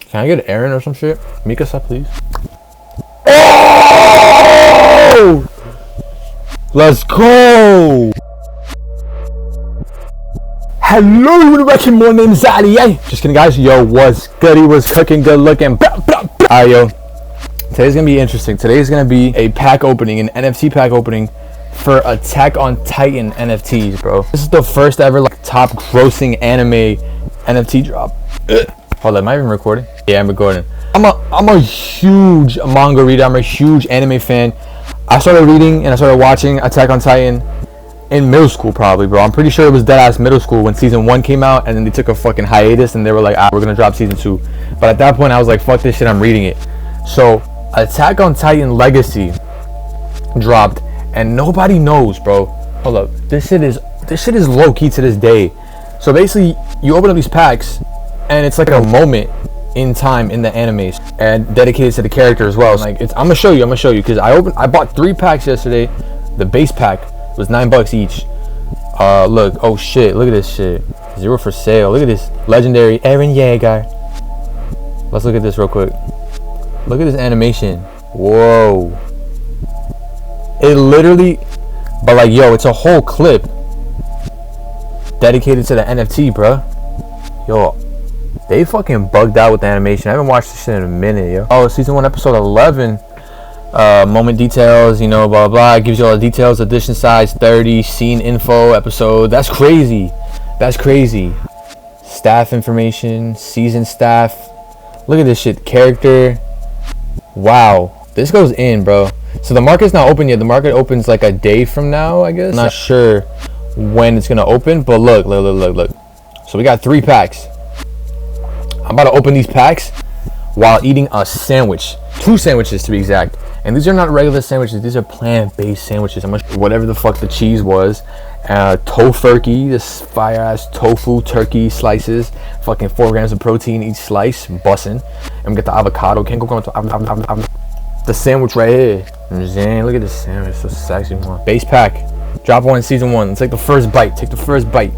Can I get Eren or some shit? Mikasa, please. Oh! Let's go! Hello, everyone. My name is Ali. Just kidding, guys. Yo, what's good? He was cooking, good looking. Alright, yo. Today's gonna be interesting. Today's gonna be a pack opening, an NFT pack opening for Attack on Titan NFTs, bro. This is the first ever like top grossing anime NFT drop. Hold on, am I even recording? Yeah, I'm recording. I'm a huge manga reader. I'm a huge anime fan. I started reading and I started watching Attack on Titan in middle school, probably, bro. I'm pretty sure it was deadass middle school when season 1 came out, and then they took a fucking hiatus and they were like, we're gonna drop season 2. But at that point, I was like, fuck this shit, I'm reading it. So Attack on Titan Legacy dropped, and nobody knows, bro. Hold up, this shit is low key to this day. So basically, you open up these packs, and it's like a moment in time in the animes, and dedicated to the character as well. Like I'm gonna show you, because I bought 3 packs yesterday. The base pack was $9 each. Look, oh shit, look at this shit. 0 for sale. Look at this legendary Eren Yeager. Let's look at this real quick. Look at this animation. Whoa. It literally, but like, yo, it's a whole clip dedicated to the NFT, bro. Yo, they fucking bugged out with the animation. I haven't watched this shit in a minute, yo. Oh, season 1, episode 11. Moment details, you know, blah blah. It gives you all the details. Edition size 30. Scene info. Episode. That's crazy. That's crazy. Staff information. Season staff. Look at this shit. Character. Wow. This goes in, bro. So the market's not open yet. The market opens like a day from now, I guess. I'm not sure when it's gonna open, but look. So we got 3 packs. I'm about to open these packs while eating a sandwich. 2 sandwiches to be exact. And these are not regular sandwiches. These are plant-based sandwiches. Whatever the fuck the cheese was. Tofurkey, this fire-ass tofu turkey slices. Fucking 4 grams of protein each slice. Bussin'. And we got the avocado. Can't go wrong with the sandwich right here. You know what I'm saying? Look at this sandwich. So sexy. Base pack. Drop 1 season 1. Let's take the first bite. Take the first bite.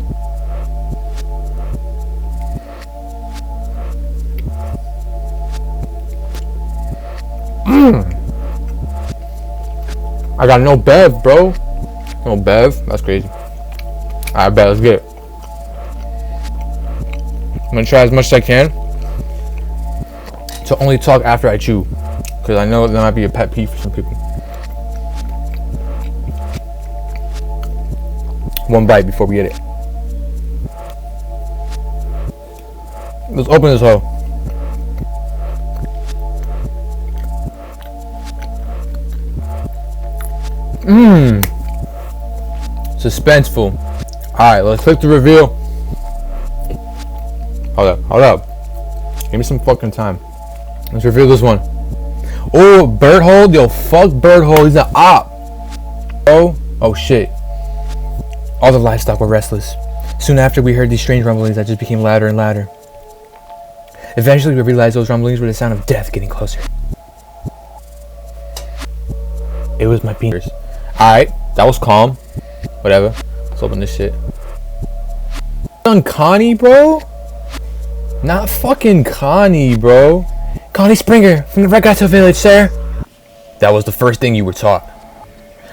I got no bev, bro. No bev. That's crazy. Alright, bet. Let's get it. I'm gonna try as much as I can to only talk after I chew, because I know that might be a pet peeve for some people. 1 bite before we get it. Let's open this hoe. Suspenseful. Alright, let's click the reveal. Hold up. Give me some fucking time. Let's reveal this one. Oh, Birdhold. Yo, fuck Birdhold. He's an op. Oh shit. All the livestock were restless. Soon after, we heard these strange rumblings that just became louder and louder. Eventually, we realized those rumblings were the sound of death getting closer. It was my penis. Alright, that was calm. Whatever. Let's open this shit. On Connie, bro? Not fucking Connie, bro. Connie Springer from the Regatta Village, sir. That was the first thing you were taught.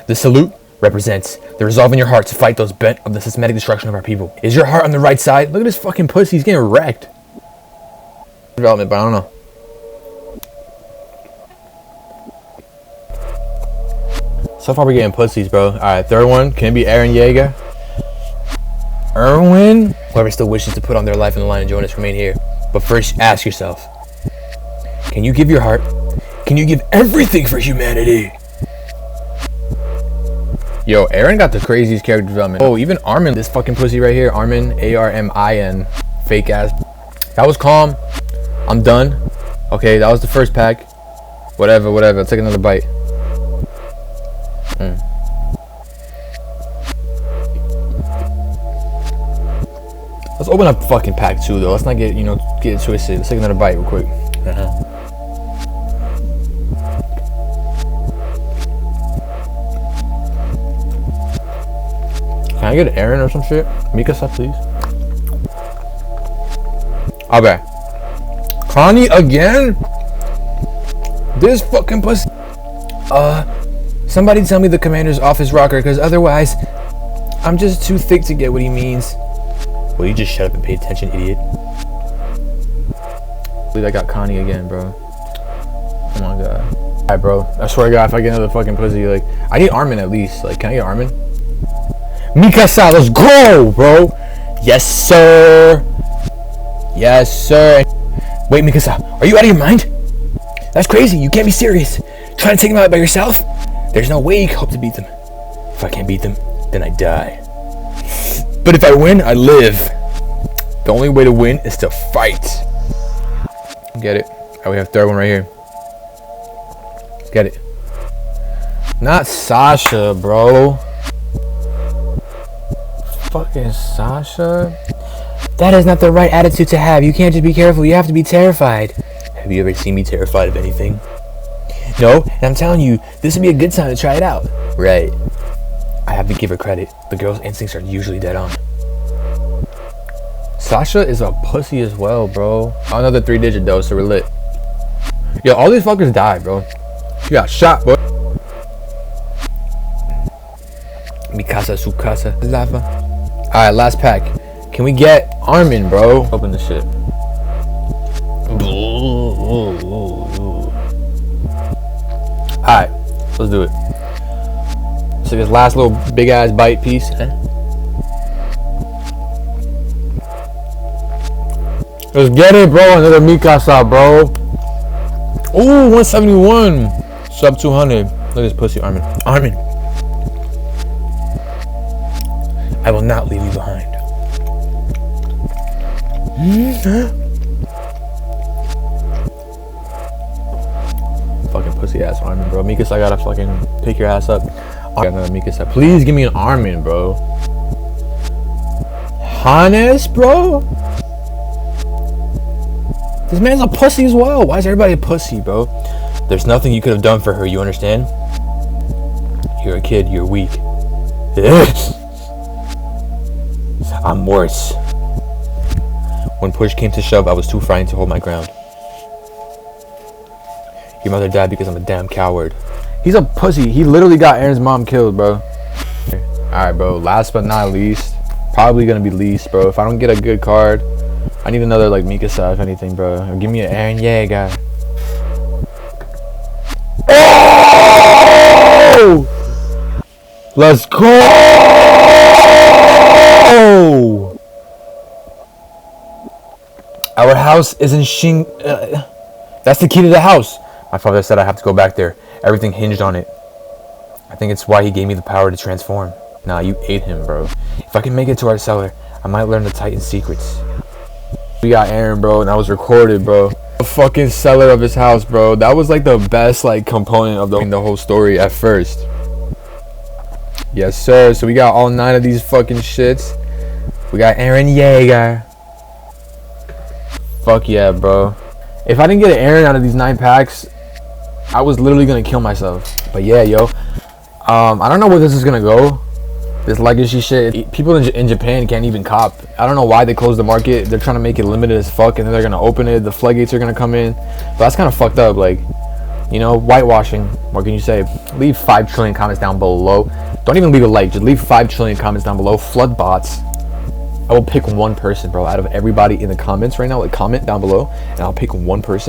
The salute represents the resolve in your heart to fight those bent of the systematic destruction of our people. Is your heart on the right side? Look at this fucking pussy. He's getting wrecked. Development, but I don't know. So far we're getting pussies, bro. Alright, 3rd one. Can it be Eren Yeager? Erwin? Whoever still wishes to put on their life in the line and join us, remain here. But first, ask yourself. Can you give your heart? Can you give everything for humanity? Yo, Eren got the craziest character development. Oh, even Armin. This fucking pussy right here. Armin. A-R-M-I-N. Fake ass. That was calm. I'm done. Okay, that was the first pack. Whatever. Let's take another bite. Let's open up fucking pack 2 though. Let's not get it twisted. Let's take another bite real quick. Can I get Eren or some shit? Mikasa, please. Okay. Connie again? This fucking pussy. Somebody tell me the commander's office rocker, because otherwise, I'm just too thick to get what he means. Well, you just shut up and pay attention, idiot. I believe I got Connie again, bro. Oh my god. Alright, bro. I swear to god, if I get another fucking pussy, like, I need Armin at least. Like, can I get Armin? Mikasa, let's go, bro. Yes, sir. Yes, sir. Wait, Mikasa, are you out of your mind? That's crazy. You can't be serious. Trying to take them out by yourself? There's no way you can hope to beat them. If I can't beat them, then I die. But if I win, I live. The only way to win is to fight. Get it? Alright, we have third one right here. Let's get it. Not Sasha, bro. Fucking Sasha? That is not the right attitude to have. You can't just be careful. You have to be terrified. Have you ever seen me terrified of anything? No, and I'm telling you, this would be a good time to try it out. Right. I have to give her credit. The girl's instincts are usually dead on. Sasha is a pussy as well, bro. Another 3-digit though, so we're lit. Yo, all these fuckers died, bro. You got shot, bro. Mikasa Sukasa lava. Alright, last pack. Can we get Armin, bro? Open the shit. Alright, let's do it. So this last little big ass bite piece. Let's get it, bro. Another Mikasa, bro. Ooh, 171. Sub 200. Look at this pussy, Armin. Armin. I will not leave you behind. Fucking pussy ass Armin, bro. Mikasa, I gotta fucking pick your ass up. I got another Mikasa. Please give me an Armin, bro. Hannes, bro? This man's a pussy as well. Why is everybody a pussy, bro? There's nothing you could have done for her, you understand? You're a kid, you're weak. I'm worse. When push came to shove, I was too frightened to hold my ground. Your mother died because I'm a damn coward. He's a pussy. He literally got Eren's mom killed, bro. Alright, bro. Last but not least. Probably gonna be least, bro. If I don't get a good card, I need another, like, Mikasa, if anything, bro. Or give me an Eren Yeager. Oh! Let's go! Our house is in that's the key to the house. My father said I have to go back there. Everything hinged on it. I think it's why he gave me the power to transform. Nah, you ate him, bro. If I can make it to our cellar, I might learn the Titan secrets. We got Eren, bro, and that was recorded, bro. The fucking cellar of his house, bro. That was like the best, like, component of the whole story at first. Yes, sir. So we got all 9 of these fucking shits. We got Eren Yeager. Fuck yeah, bro. If I didn't get an Eren out of these 9 packs, I was literally gonna kill myself. But yeah, yo. I don't know where this is gonna go. This legacy shit. People in Japan can't even cop. I don't know why they closed the market. They're trying to make it limited as fuck, and then they're gonna open it. The floodgates are gonna come in. But that's kind of fucked up. Like, you know, whitewashing. What can you say? Leave 5 trillion comments down below. Don't even leave a like. Just leave 5 trillion comments down below. Flood bots. I will pick one person, bro, out of everybody in the comments right now. Like, comment down below, and I'll pick one person.